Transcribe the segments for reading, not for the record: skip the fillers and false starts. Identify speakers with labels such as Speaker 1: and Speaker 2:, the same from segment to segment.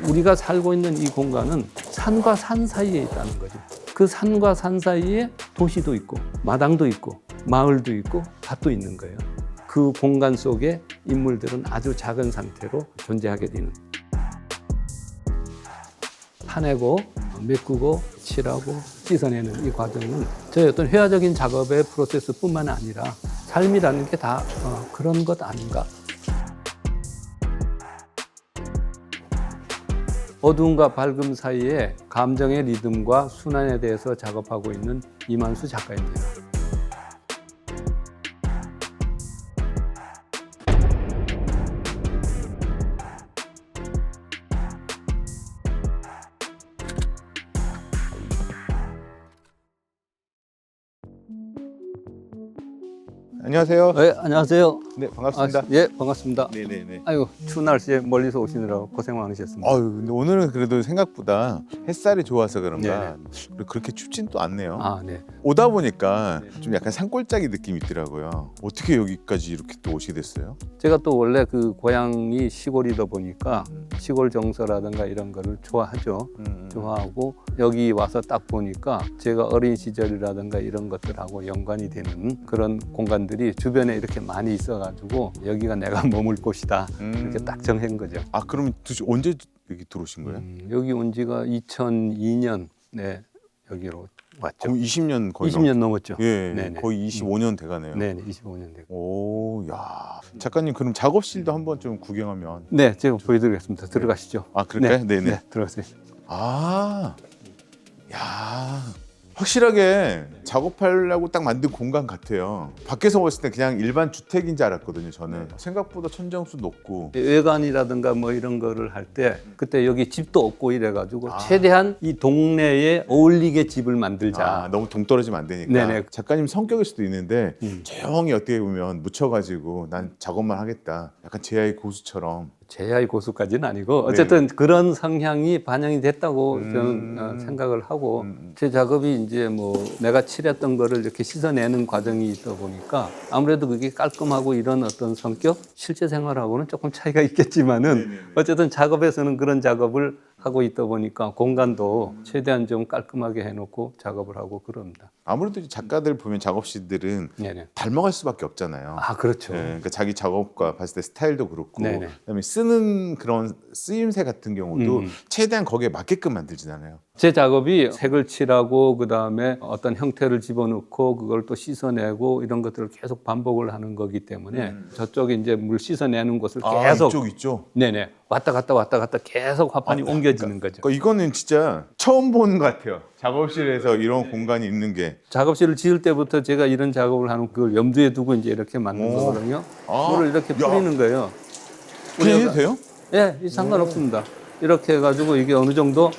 Speaker 1: 우리가 살고 있는 이 공간은 산과 산 사이에 있다는 거죠. 그 산과 산 사이에 도시도 있고 마당도 있고 마을도 있고 밭도 있는 거예요. 그 공간 속에 인물들은 아주 작은 상태로 존재하게 되는. 파내고 메꾸고 칠하고 씻어내는 이 과정은 저희 어떤 회화적인 작업의 프로세스뿐만 아니라 삶이라는 게 다 그런 것 아닌가. 어두움과 밝음 사이에 감정의 리듬과 순환에 대해서 작업하고 있는 이만수 작가입니다.
Speaker 2: 안녕하세요.
Speaker 1: 네, 안녕하세요.
Speaker 2: 네, 반갑습니다.
Speaker 1: 예, 반갑습니다.
Speaker 2: 네네네.
Speaker 1: 아이고, 추운 날씨에 멀리서 오시느라고 고생 많으셨습니다.
Speaker 2: 근데 오늘은 그래도 생각보다 햇살이 좋아서 그런가 그렇게 춥진 또 않네요.
Speaker 1: 아, 네.
Speaker 2: 오다 보니까 좀 약간 산골짜기 느낌이 있더라고요. 어떻게 여기까지 이렇게 또 오시게 됐어요?
Speaker 1: 제가 또 원래 그 고향이 시골이다 보니까 시골 정서라든가 이런 거를 좋아하죠. 좋아하고 여기 와서 딱 보니까 제가 어린 시절이라든가 이런 것들하고 연관이 되는 그런 공간들이 주변에 이렇게 많이 있어가지고 여기가 내가 머물 곳이다 이렇게 딱 정한 거죠.
Speaker 2: 아, 그럼 언제 여기 들어오신 거예요?
Speaker 1: 여기 온 지가 2002년 네, 여기로 왔죠.
Speaker 2: 거의 20년 거의
Speaker 1: 20년 넘었죠.
Speaker 2: 예,
Speaker 1: 네네.
Speaker 2: 거의 25년 돼가네요.
Speaker 1: 네, 25년 되고.
Speaker 2: 오, 야, 작가님 그럼 작업실도 한번 좀 구경하면.
Speaker 1: 네, 제가 보여드리겠습니다. 들어가시죠.
Speaker 2: 아, 그럴까요?
Speaker 1: 네,
Speaker 2: 네네.
Speaker 1: 네, 들어가세요.
Speaker 2: 아, 야, 확실하게 작업하려고 딱 만든 공간 같아요. 밖에서 봤을 때 그냥 일반 주택인 줄 알았거든요, 저는. 생각보다 천정수 높고.
Speaker 1: 외관이라든가 뭐 이런 거를 할 때 그때 여기 집도 없고 이래가지고 최대한 이 동네에 어울리게 집을 만들자.
Speaker 2: 너무 동떨어지면 안 되니까.
Speaker 1: 네네.
Speaker 2: 작가님 성격일 수도 있는데 조용히 어떻게 보면 묻혀가지고 난 작업만 하겠다. 약간 제야의 고수처럼.
Speaker 1: 제야의 고수까지는 아니고 어쨌든 그런 성향이 반영이 됐다고 저는 생각을 하고 제 작업이 이제 뭐 내가 칠했던 거를 이렇게 씻어내는 과정이 있다 보니까 아무래도 그게 깔끔하고 이런 어떤 성격 실제 생활하고는 조금 차이가 있겠지만은 어쨌든 작업에서는 그런 작업을 하고 있다 보니까 공간도 최대한 좀 깔끔하게 해놓고 작업을 하고 그럽니다.
Speaker 2: 아무래도 이제 작가들 보면 작업실들은
Speaker 1: 네네.
Speaker 2: 닮아갈 수밖에 없잖아요.
Speaker 1: 아, 그렇죠.
Speaker 2: 네, 그러니까 자기 작업과 봤을 때 스타일도 그렇고
Speaker 1: 네네.
Speaker 2: 그다음에 쓰는 그런 쓰임새 같은 경우도 최대한 거기에 맞게끔 만들지잖아요.
Speaker 1: 제 작업이 색을 칠하고 그다음에 어떤 형태를 집어넣고 그걸 또 씻어내고 이런 것들을 계속 반복을 하는 거기 때문에 저쪽에 이제 물 씻어내는 곳을 계속
Speaker 2: 이쪽 있죠.
Speaker 1: 네네 왔다 갔다 계속 화판이 옮겨지는 거죠.
Speaker 2: 그러니까 이거는 진짜 처음 보는 것 같아요. 작업실에서 이런 공간이 있는 게.
Speaker 1: 작업실을 지을 때부터 제가 이런 작업을 하는 그걸 염두에 두고 이제 이렇게 만든 거거든요. 물을 이렇게 뿌리는 거예요.
Speaker 2: 그냥 해도 돼요?
Speaker 1: 예, 상관없습니다. 이렇게 해가지고 이게 어느 정도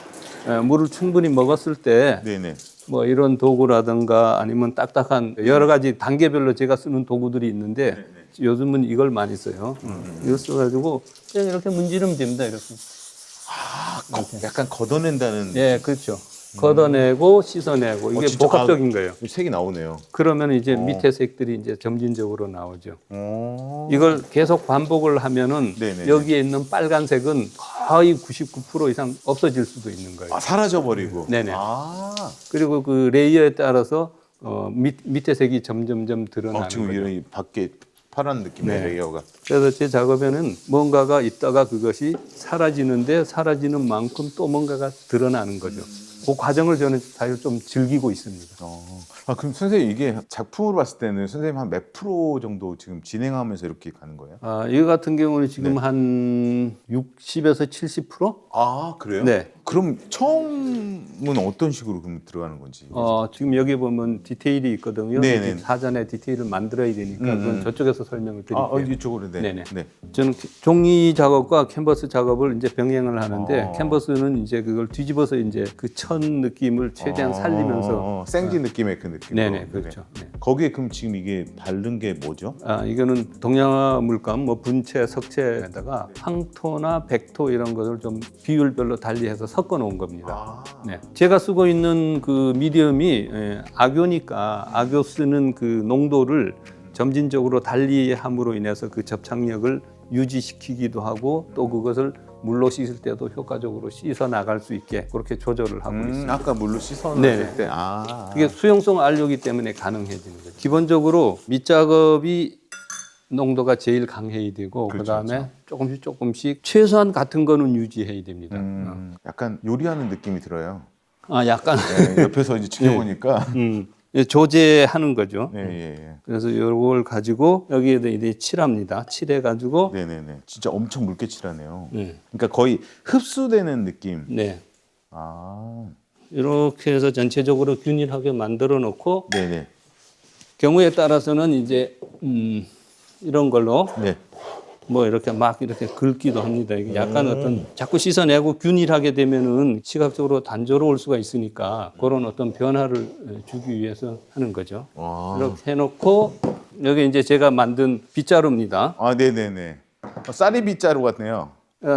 Speaker 1: 물을 충분히 먹었을 때
Speaker 2: 네네.
Speaker 1: 뭐 이런 도구라든가 아니면 딱딱한 여러 가지 단계별로 제가 쓰는 도구들이 있는데 요즘은 이걸 많이 써요. 이걸 써가지고 그냥 이렇게 문지르면 됩니다. 이렇게.
Speaker 2: 약간 걷어낸다는.
Speaker 1: 예, 그렇죠. 걷어내고 씻어내고 이게
Speaker 2: 진짜
Speaker 1: 복합적인 거예요.
Speaker 2: 색이 나오네요.
Speaker 1: 그러면 이제 밑에 색들이 이제 점진적으로 나오죠.
Speaker 2: 오.
Speaker 1: 이걸 계속 반복을 하면은
Speaker 2: 네네네.
Speaker 1: 여기에 있는 빨간색은 거의 99% 이상 없어질 수도 있는 거예요.
Speaker 2: 사라져 버리고.
Speaker 1: 네네. 그리고 그 레이어에 따라서 밑에 색이 점점점 드러나는
Speaker 2: 지금
Speaker 1: 거죠.
Speaker 2: 이런 밖에 파란 느낌의
Speaker 1: 네.
Speaker 2: 레이어가.
Speaker 1: 그래서 제 작업에는 뭔가가 있다가 그것이 사라지는데 사라지는 만큼 또 뭔가가 드러나는 거죠. 그 과정을 저는 사실 좀 즐기고 있습니다.
Speaker 2: 그럼 선생님 이게 작품으로 봤을 때는 선생님 한 몇 프로 정도 지금 진행하면서 이렇게 가는 거예요?
Speaker 1: 이거 같은 경우는 지금 한 60에서 70%?
Speaker 2: 그래요?
Speaker 1: 네.
Speaker 2: 그럼 처음은 어떤 식으로 그럼 들어가는 건지?
Speaker 1: 지금 여기 보면 디테일이 있거든요.
Speaker 2: 네네.
Speaker 1: 사전에 디테일을 만들어야 되니까 그건 저쪽에서 설명을 드릴게요.
Speaker 2: 이쪽으로. 네.
Speaker 1: 네네.
Speaker 2: 네.
Speaker 1: 저는 종이 작업과 캔버스 작업을 이제 병행을 하는데 캔버스는 이제 그걸 뒤집어서 이제 그 천 느낌을 최대한 살리면서
Speaker 2: 생지 느낌의 그 느낌.
Speaker 1: 네네, 그렇죠. 네.
Speaker 2: 거기에 그럼 지금 이게 바른 게 뭐죠?
Speaker 1: 이거는 동양화 물감, 뭐 분체, 석체에다가 황토나 백토 이런 것을 좀 비율별로 달리해서 섞어 놓은 겁니다. 네. 제가 쓰고 있는 그 미디엄이 악교니까 악교 쓰는 그 농도를 점진적으로 달리함으로 인해서 그 접착력을 유지시키기도 하고 또 그것을 물로 씻을 때도 효과적으로 씻어 나갈 수 있게 그렇게 조절을 하고 있습니다.
Speaker 2: 아까 물로 씻어놨을
Speaker 1: 네.
Speaker 2: 때
Speaker 1: 그게 수용성 안료이기 때문에 가능해지는 거죠. 기본적으로 밑작업이 농도가 제일 강해야 되고
Speaker 2: 그렇죠,
Speaker 1: 그다음에 조금씩 최소한 같은 거는 유지해야 됩니다.
Speaker 2: 약간 요리하는 느낌이 들어요.
Speaker 1: 약간
Speaker 2: 네, 옆에서 이제 지켜보니까
Speaker 1: 조제하는 거죠.
Speaker 2: 네, 예, 예.
Speaker 1: 그래서 이걸 가지고 여기에다 이제 칠합니다. 칠해가지고
Speaker 2: 네네네. 진짜 엄청 묽게 칠하네요.
Speaker 1: 네.
Speaker 2: 그러니까 거의 흡수되는 느낌.
Speaker 1: 네.
Speaker 2: 아,
Speaker 1: 이렇게 해서 전체적으로 균일하게 만들어 놓고
Speaker 2: 네네.
Speaker 1: 경우에 따라서는 이제 이런 걸로
Speaker 2: 네.
Speaker 1: 뭐 이렇게 막 이렇게 긁기도 합니다. 이게 약간 어떤 자꾸 씻어내고 균일하게 되면은 시각적으로 단조로울 수가 있으니까 그런 어떤 변화를 주기 위해서 하는 거죠.
Speaker 2: 와.
Speaker 1: 이렇게 해놓고 여기 이제 제가 만든 빗자루입니다.
Speaker 2: 아, 네네네. 쌀이 빗자루 같네요.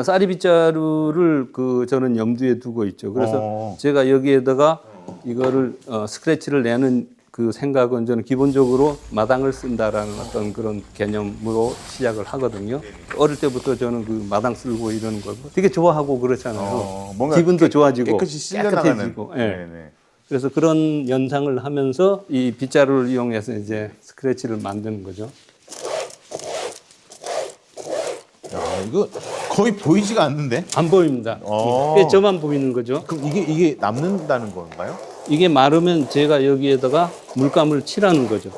Speaker 1: 쌀이 빗자루를 저는 염두에 두고 있죠. 그래서 제가 여기에다가 이거를 스크래치를 내는 그 생각은 저는 기본적으로 마당을 쓴다라는 어떤 그런 개념으로 시작을 하거든요. 어릴 때부터 저는 그 마당 쓸고 이러는 걸 되게 좋아하고 그렇잖아요.
Speaker 2: 뭔가
Speaker 1: 기분도 좋아지고
Speaker 2: 깨끗이 실려나가는.
Speaker 1: 깨끗해지고. 예.
Speaker 2: 네네.
Speaker 1: 그래서 그런 연상을 하면서 이 빗자루를 이용해서 이제 스크래치를 만드는 거죠.
Speaker 2: 야, 이거 거의 보이지가 않는데?
Speaker 1: 안 보입니다. 이게 저만 보이는 거죠.
Speaker 2: 그럼 이게 남는다는 건가요?
Speaker 1: 이게 마르면 제가 여기에다가 물감을 칠하는 거죠.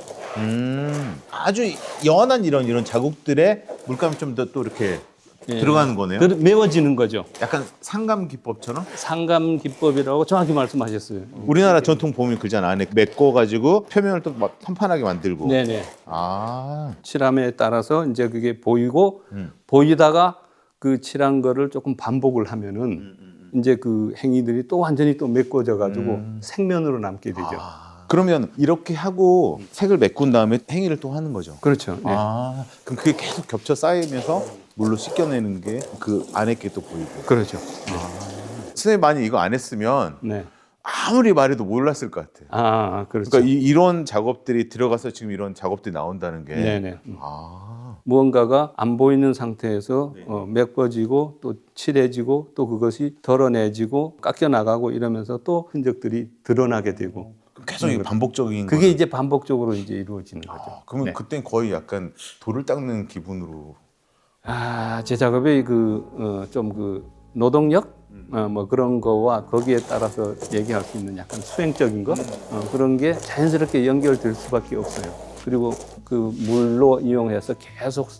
Speaker 2: 아주 연한 이런 자국들에 물감이 좀 더 또 이렇게 들어가는 거네요.
Speaker 1: 메워지는 거죠.
Speaker 2: 약간 상감 기법처럼?
Speaker 1: 상감 기법이라고 정확히 말씀하셨어요.
Speaker 2: 우리나라 전통 봄이 그잖아. 안에 메꿔가지고 표면을 또 막 판판하게 만들고.
Speaker 1: 네네.
Speaker 2: 아,
Speaker 1: 칠함에 따라서 이제 그게 보이고 보이다가 그 칠한 거를 조금 반복을 하면은 이제 그 행위들이 또 완전히 또 메꿔져 가지고 생면으로 남게 되죠.
Speaker 2: 그러면 이렇게 하고 색을 메꾼 다음에 행위를 또 하는 거죠.
Speaker 1: 그렇죠. 네.
Speaker 2: 아, 그럼 그게 계속 겹쳐 쌓이면서 물로 씻겨내는 게 그 안에 게 또 보이고.
Speaker 1: 그렇죠.
Speaker 2: 선생님 만약 이거 안 했으면
Speaker 1: 네.
Speaker 2: 아무리 말해도 몰랐을 것 같아요.
Speaker 1: 그렇죠.
Speaker 2: 그러니까 이런 작업들이 들어가서 지금 이런 작업들이 나온다는 게.
Speaker 1: 네네.
Speaker 2: 아,
Speaker 1: 무언가가 안 보이는 상태에서 메꿔지고 또 칠해지고 또 그것이 덜어내지고 깎여 나가고 이러면서 또 흔적들이 드러나게 되고
Speaker 2: 그럼 계속 이게 반복적인.
Speaker 1: 그게 이제 반복적으로 이제 이루어지는 거죠.
Speaker 2: 그러면
Speaker 1: 네.
Speaker 2: 그땐 거의 약간 돌을 닦는 기분으로.
Speaker 1: 제 작업이 좀 그 노동력 뭐 그런 거와 거기에 따라서 얘기할 수 있는 약간 수행적인 거 그런 게 자연스럽게 연결될 수밖에 없어요. 그리고 그 물로 이용해서 계속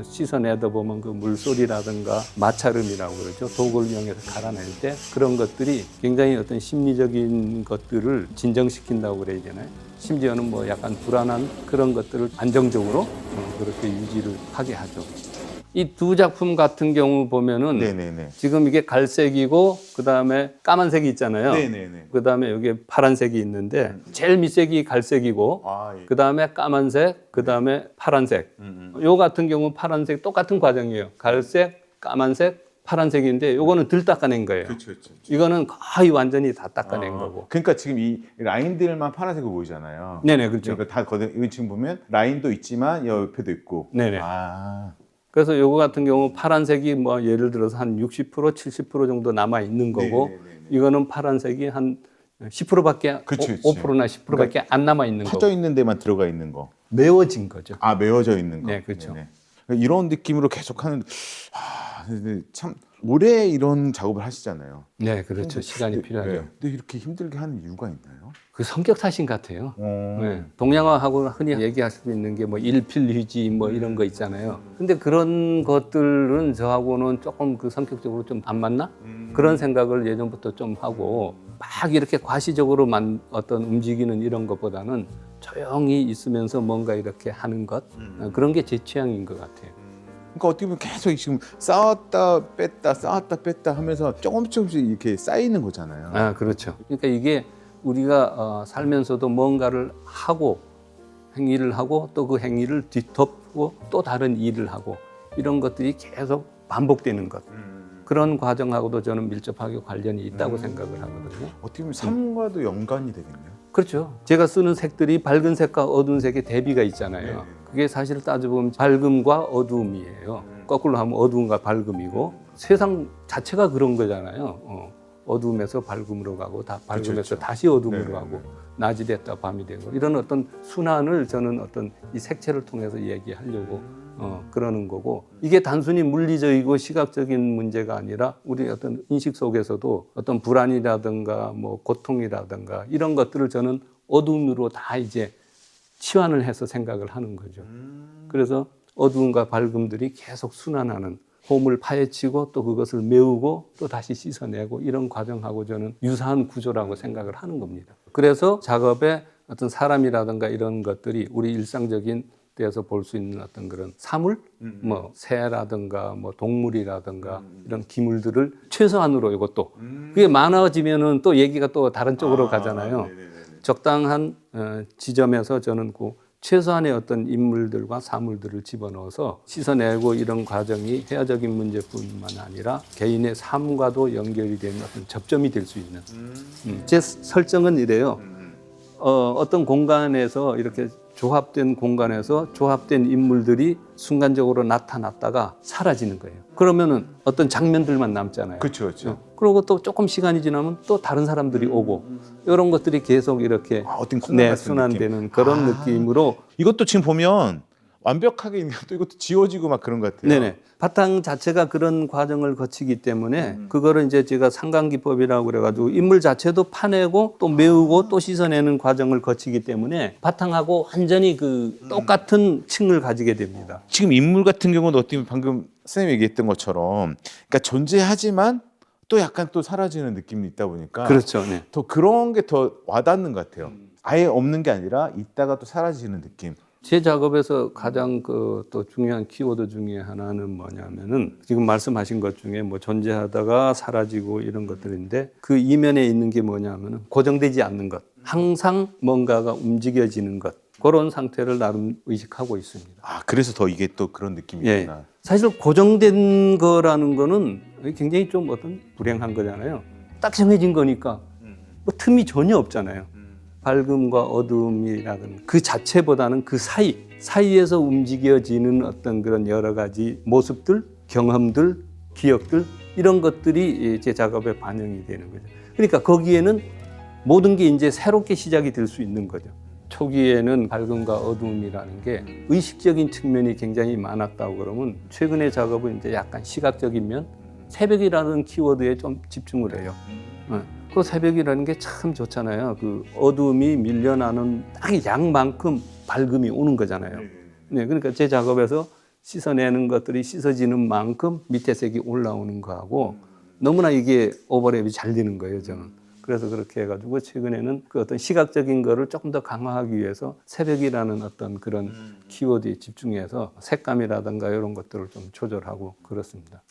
Speaker 1: 씻어내다 보면 그 물소리라든가 마찰음이라고 그러죠. 독을 이용해서 갈아낼 때 그런 것들이 굉장히 어떤 심리적인 것들을 진정시킨다고 그래야 되나요? 심지어는 뭐 약간 불안한 그런 것들을 안정적으로 그렇게 유지를 하게 하죠. 이 두 작품 같은 경우 보면은
Speaker 2: 네네네.
Speaker 1: 지금 이게 갈색이고 그 다음에 까만색이 있잖아요.
Speaker 2: 네네네.
Speaker 1: 그 다음에 여기 파란색이 있는데 제일 밑색이 갈색이고
Speaker 2: 아, 예.
Speaker 1: 그 다음에 까만색, 그 다음에 파란색. 요 같은 경우 파란색 똑같은 과정이에요. 갈색, 까만색, 파란색인데 요거는 덜 닦아낸 거예요.
Speaker 2: 그렇죠.
Speaker 1: 이거는 거의 완전히 다 닦아낸 거고.
Speaker 2: 그러니까 지금 이 라인들만 파란색으로 보이잖아요.
Speaker 1: 네네, 그렇죠.
Speaker 2: 그러니까 다 이거 지금 보면 라인도 있지만 옆에도 있고.
Speaker 1: 네네.
Speaker 2: 아,
Speaker 1: 그래서 요거 같은 경우 파란색이 뭐 예를 들어서 한 60%, 70% 정도 남아 있는 거고
Speaker 2: 네네네네.
Speaker 1: 이거는 파란색이 한 10%밖에
Speaker 2: 그치.
Speaker 1: 5%나 10%밖에 안 남아 있는
Speaker 2: 퍼져
Speaker 1: 거고.
Speaker 2: 있는 데만 들어가 있는 거.
Speaker 1: 메워진 거죠.
Speaker 2: 아, 메워져 있는 거.
Speaker 1: 네, 그렇죠.
Speaker 2: 네네. 이런 느낌으로 계속 하는. 근데 참 오래 이런 작업을 하시잖아요.
Speaker 1: 네, 그렇죠. 시간이 필요하죠.
Speaker 2: 네. 근데 이렇게 힘들게 하는 이유가 있나요?
Speaker 1: 그 성격 탓인 것 같아요. 네. 동양화하고 흔히 얘기할 수 있는 게 뭐 일필휘지 뭐 이런 거 있잖아요. 근데 그런 것들은 저하고는 조금 그 성격적으로 좀 안 맞나? 그런 생각을 예전부터 좀 하고 막 이렇게 과시적으로 어떤 움직이는 이런 것보다는 조용히 있으면서 뭔가 이렇게 하는 것 그런 게 제 취향인 것 같아요.
Speaker 2: 그러니까 어떻게 보면 계속 지금 쌓았다 뺐다 하면서 조금씩 이렇게 쌓이는 거잖아요.
Speaker 1: 그렇죠. 그러니까 이게 우리가 살면서도 뭔가를 하고 행위를 하고 또 그 행위를 뒤덮고 또 다른 일을 하고 이런 것들이 계속 반복되는 것. 그런 과정하고도 저는 밀접하게 관련이 있다고 생각을 하거든요.
Speaker 2: 어떻게 보면 삶과도 연관이 되겠네요.
Speaker 1: 그렇죠. 제가 쓰는 색들이 밝은 색과 어두운 색의 대비가 있잖아요.
Speaker 2: 네.
Speaker 1: 그게 사실 따져보면 밝음과 어두움이에요. 거꾸로 하면 어두움과 밝음이고 세상 자체가 그런 거잖아요. 어둠에서 밝음으로 가고 밝음에서
Speaker 2: 그렇죠.
Speaker 1: 다시 어둠으로
Speaker 2: 네.
Speaker 1: 가고 낮이 됐다 밤이 되고 이런 어떤 순환을 저는 어떤 이 색채를 통해서 얘기하려고 그러는 거고 이게 단순히 물리적이고 시각적인 문제가 아니라 우리 어떤 인식 속에서도 어떤 불안이라든가 뭐 고통이라든가 이런 것들을 저는 어둠으로 다 이제 치환을 해서 생각을 하는 거죠. 그래서 어두움과 밝음들이 계속 순환하는 홈을 파헤치고 또 그것을 메우고 또 다시 씻어내고 이런 과정하고 저는 유사한 구조라고 생각을 하는 겁니다. 그래서 작업에 어떤 사람이라든가 이런 것들이 우리 일상적인 데서 볼 수 있는 어떤 그런 사물, 뭐 새라든가 뭐 동물이라든가 이런 기물들을 최소한으로 이것도 그게 많아지면은 또 얘기가 또 다른 쪽으로 가잖아요.
Speaker 2: 네네네.
Speaker 1: 적당한 지점에서 저는 그 최소한의 어떤 인물들과 사물들을 집어넣어서 씻어내고 이런 과정이 회화적인 문제뿐만 아니라 개인의 삶과도 연결이 되는 어떤 접점이 될 수 있는 제 설정은 이래요. 어떤 공간에서 이렇게 조합된 공간에서 조합된 인물들이 순간적으로 나타났다가 사라지는 거예요. 그러면은 어떤 장면들만 남잖아요.
Speaker 2: 그렇죠, 그렇죠.
Speaker 1: 그리고 또 조금 시간이 지나면 또 다른 사람들이 오고 이런 것들이 계속 이렇게
Speaker 2: 어떤 코너 같은
Speaker 1: 순환되는
Speaker 2: 느낌.
Speaker 1: 그런 느낌으로
Speaker 2: 이것도 지금 보면 완벽하게 있는 것도 이것도 지워지고 막 그런 것 같아요.
Speaker 1: 네네. 바탕 자체가 그런 과정을 거치기 때문에 그거를 이제 제가 상강기법이라고 그래가지고 인물 자체도 파내고 또 메우고 또 씻어내는 과정을 거치기 때문에 바탕하고 완전히 그 똑같은 층을 가지게 됩니다.
Speaker 2: 지금 인물 같은 경우는 어떻게 보면 방금 선생님이 얘기했던 것처럼 그러니까 존재하지만 또 약간 또 사라지는 느낌이 있다 보니까
Speaker 1: 그렇죠. 네.
Speaker 2: 더 그런 게 더 와닿는 것 같아요. 아예 없는 게 아니라 있다가 또 사라지는 느낌.
Speaker 1: 제 작업에서 가장 그 또 중요한 키워드 중에 하나는 뭐냐면은 지금 말씀하신 것 중에 뭐 존재하다가 사라지고 이런 것들인데 그 이면에 있는 게 뭐냐면은 고정되지 않는 것, 항상 뭔가가 움직여지는 것 그런 상태를 나름 의식하고 있습니다.
Speaker 2: 아 그래서 더 이게 또 그런 느낌이
Speaker 1: 예.
Speaker 2: 있구나.
Speaker 1: 사실 고정된 거라는 거는 굉장히 좀 어떤 불행한 거잖아요. 딱 정해진 거니까 뭐 틈이 전혀 없잖아요. 밝음과 어둠이라는 그 자체보다는 그 사이에서 움직여지는 어떤 그런 여러 가지 모습들, 경험들, 기억들 이런 것들이 제 작업에 반영이 되는 거죠. 그러니까 거기에는 모든 게 이제 새롭게 시작이 될 수 있는 거죠. 초기에는 밝음과 어두움이라는 게 의식적인 측면이 굉장히 많았다고 그러면 최근의 작업은 이제 약간 시각적인 면, 새벽이라는 키워드에 좀 집중을 해요. 그 새벽이라는 게 참 좋잖아요. 그 어둠이 밀려나는 딱 양만큼 밝음이 오는 거잖아요. 네, 그러니까 제 작업에서 씻어내는 것들이 씻어지는 만큼 밑에 색이 올라오는 거하고 너무나 이게 오버랩이 잘 되는 거예요, 저는. 그래서 그렇게 해가지고 최근에는 그 어떤 시각적인 거를 조금 더 강화하기 위해서 새벽이라는 어떤 그런 키워드에 집중해서 색감이라든가 이런 것들을 좀 조절하고 그렇습니다.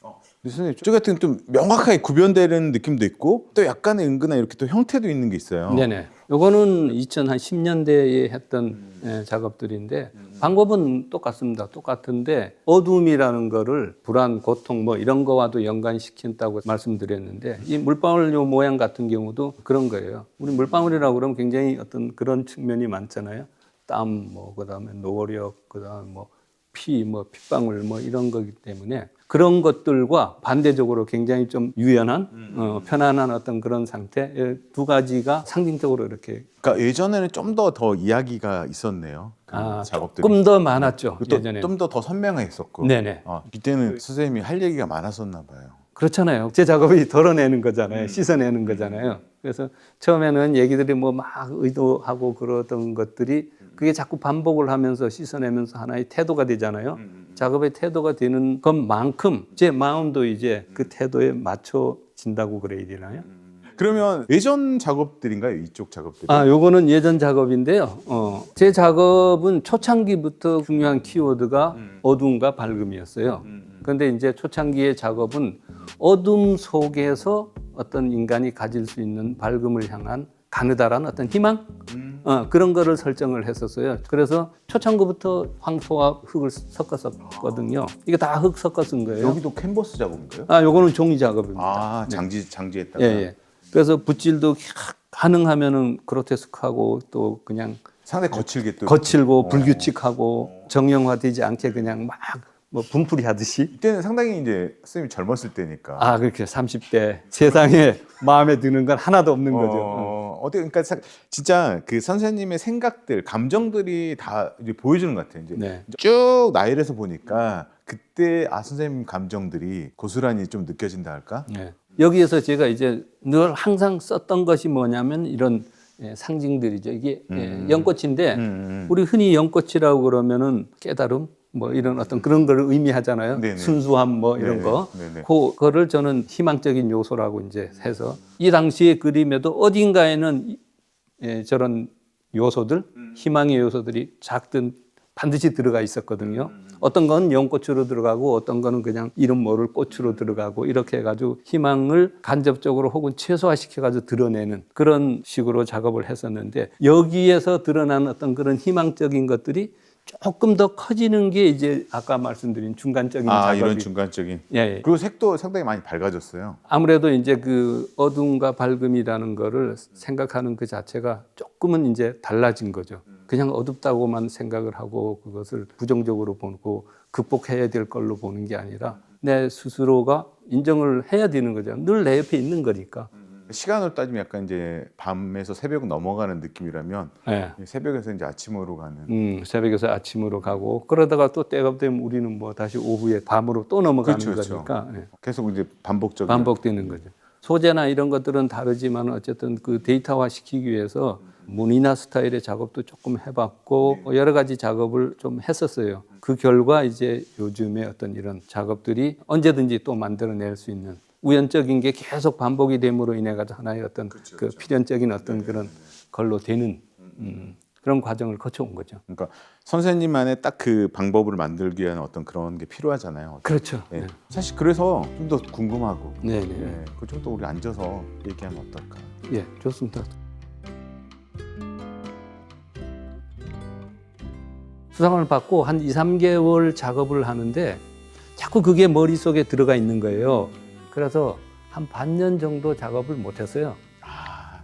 Speaker 2: 선생님, 저 같은 좀 명확하게 구별되는 느낌도 있고 또 약간의 은근한 이렇게 또 형태도 있는 게 있어요.
Speaker 1: 네네. 요거는 2010년대에 했던 작업들인데 방법은 똑같습니다. 똑같은데 어둠이라는 거를 불안, 고통 뭐 이런 거와도 연관시킨다고 말씀드렸는데 이 물방울 요 모양 같은 경우도 그런 거예요. 우리 물방울이라고 그러면 굉장히 어떤 그런 측면이 많잖아요. 땀, 뭐 그다음에 노력, 그다음에 뭐 피, 뭐 핏방울 뭐 이런 거기 때문에 그런 것들과 반대적으로 굉장히 좀 유연한, 편안한 어떤 그런 상태 두 가지가 상징적으로 이렇게.
Speaker 2: 그러니까 예전에는 좀 더 이야기가 있었네요. 그 작업들이.
Speaker 1: 조금 더 많았죠. 예전에.
Speaker 2: 좀 더 선명했었고.
Speaker 1: 네네.
Speaker 2: 이때는 선생님이 할 얘기가 많았었나 봐요.
Speaker 1: 그렇잖아요. 제 작업이 덜어내는 거잖아요. 씻어내는 거잖아요. 그래서 처음에는 얘기들이 뭐 막 의도하고 그러던 것들이 그게 자꾸 반복을 하면서 씻어내면서 하나의 태도가 되잖아요. 작업의 태도가 되는 것만큼 제 마음도 이제 그 태도에 맞춰진다고 그래야 되나요?
Speaker 2: 그러면 예전 작업들인가요? 이쪽 작업들이?
Speaker 1: 요거는 예전 작업인데요. 제 작업은 초창기부터 중요한 키워드가 어둠과 밝음이었어요. 그런데 이제 초창기의 작업은 어둠 속에서 어떤 인간이 가질 수 있는 밝음을 향한 가느다란 어떤 희망? 그런 거를 설정을 했었어요. 그래서 초창기부터 황토와 흙을 섞었었거든요. 이게 다 흙 섞어 쓴 거예요.
Speaker 2: 여기도 캔버스 작업인가요?
Speaker 1: 요거는 종이 작업입니다.
Speaker 2: 장지했다가.
Speaker 1: 예. 그래서 붓질도 가능하면은 그로테스크하고 또 그냥
Speaker 2: 상당히 거칠게 또
Speaker 1: 거칠고 불규칙하고 정형화되지 않게 그냥 막 뭐 분풀이 하듯이.
Speaker 2: 이때는 상당히 이제 선생님이 젊었을 때니까.
Speaker 1: 아, 그렇게 30대 세상에 마음에 드는 건 하나도 없는 거죠.
Speaker 2: 어떻게 그러니까 진짜 그 선생님의 생각들, 감정들이 다 이제 보여주는 것 같아요. 이제
Speaker 1: 네.
Speaker 2: 쭉 나열해서 보니까 그때 선생님 감정들이 고스란히 좀 느껴진다 할까?
Speaker 1: 네. 여기에서 제가 이제 늘 항상 썼던 것이 뭐냐면 이런 상징들이죠. 이게 연꽃인데 우리 흔히 연꽃이라고 그러면은 깨달음 뭐 이런 어떤 그런 걸 의미하잖아요.
Speaker 2: 네네.
Speaker 1: 순수함 뭐 이런
Speaker 2: 네네.
Speaker 1: 거.
Speaker 2: 네네.
Speaker 1: 그거를 저는 희망적인 요소라고 이제 해서 이 당시의 그림에도 어딘가에는 저런 요소들, 희망의 요소들이 작든 반드시 들어가 있었거든요. 어떤 건 연꽃으로 들어가고 어떤 거는 그냥 이름 모를 꽃으로 들어가고 이렇게 해가지고 희망을 간접적으로 혹은 최소화시켜가지고 드러내는 그런 식으로 작업을 했었는데 여기에서 드러나는 어떤 그런 희망적인 것들이 조금 더 커지는 게 이제 아까 말씀드린 중간적인 작업이.
Speaker 2: 이런 중간적인.
Speaker 1: 예.
Speaker 2: 그리고 색도 상당히 많이 밝아졌어요.
Speaker 1: 아무래도 이제 그 어둠과 밝음이라는 거를 생각하는 그 자체가 조금은 이제 달라진 거죠. 그냥 어둡다고만 생각을 하고 그것을 부정적으로 보고 극복해야 될 걸로 보는 게 아니라 내 스스로가 인정을 해야 되는 거죠. 늘 내 옆에 있는 거니까.
Speaker 2: 시간으로 따지면 약간 이제 밤에서 새벽 넘어가는 느낌이라면
Speaker 1: 네.
Speaker 2: 새벽에서 이제 아침으로 가는.
Speaker 1: 새벽에서 아침으로 가고 그러다가 또 때가 되면 우리는 뭐 다시 오후에 밤으로 또 넘어가는
Speaker 2: 그렇죠.
Speaker 1: 거니까. 네.
Speaker 2: 계속 이제 반복적인.
Speaker 1: 반복되는 거죠. 소재나 이런 것들은 다르지만 어쨌든 그 데이터화 시키기 위해서 무늬나 스타일의 작업도 조금 해봤고 여러 가지 작업을 좀 했었어요. 그 결과 이제 요즘에 어떤 이런 작업들이 언제든지 또 만들어낼 수 있는 우연적인 게 계속 반복이 됨으로 인해 가지고 하나의 어떤 그 필연적인 어떤 그런 걸로 되는 그런 과정을 거쳐온 거죠.
Speaker 2: 그러니까 선생님만의 딱 그 방법을 만들기 위한 어떤 그런 게 필요하잖아요.
Speaker 1: 그렇죠.
Speaker 2: 네.
Speaker 1: 네.
Speaker 2: 사실 그래서 좀 더 궁금하고.
Speaker 1: 네, 네.
Speaker 2: 네. 그 좀 더 우리 앉아서 얘기하면 어떨까?
Speaker 1: 예, 좋습니다. 수상을 받고 한 2, 3개월 작업을 하는데 자꾸 그게 머릿속에 들어가 있는 거예요. 그래서 한 반년 정도 작업을 못 했어요.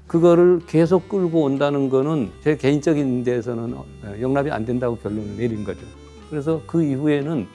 Speaker 1: 그거를 계속 끌고 온다는 거는 제 개인적인 데에서는 용납이 안 된다고 결론을 내린 거죠. 그래서 그 이후에는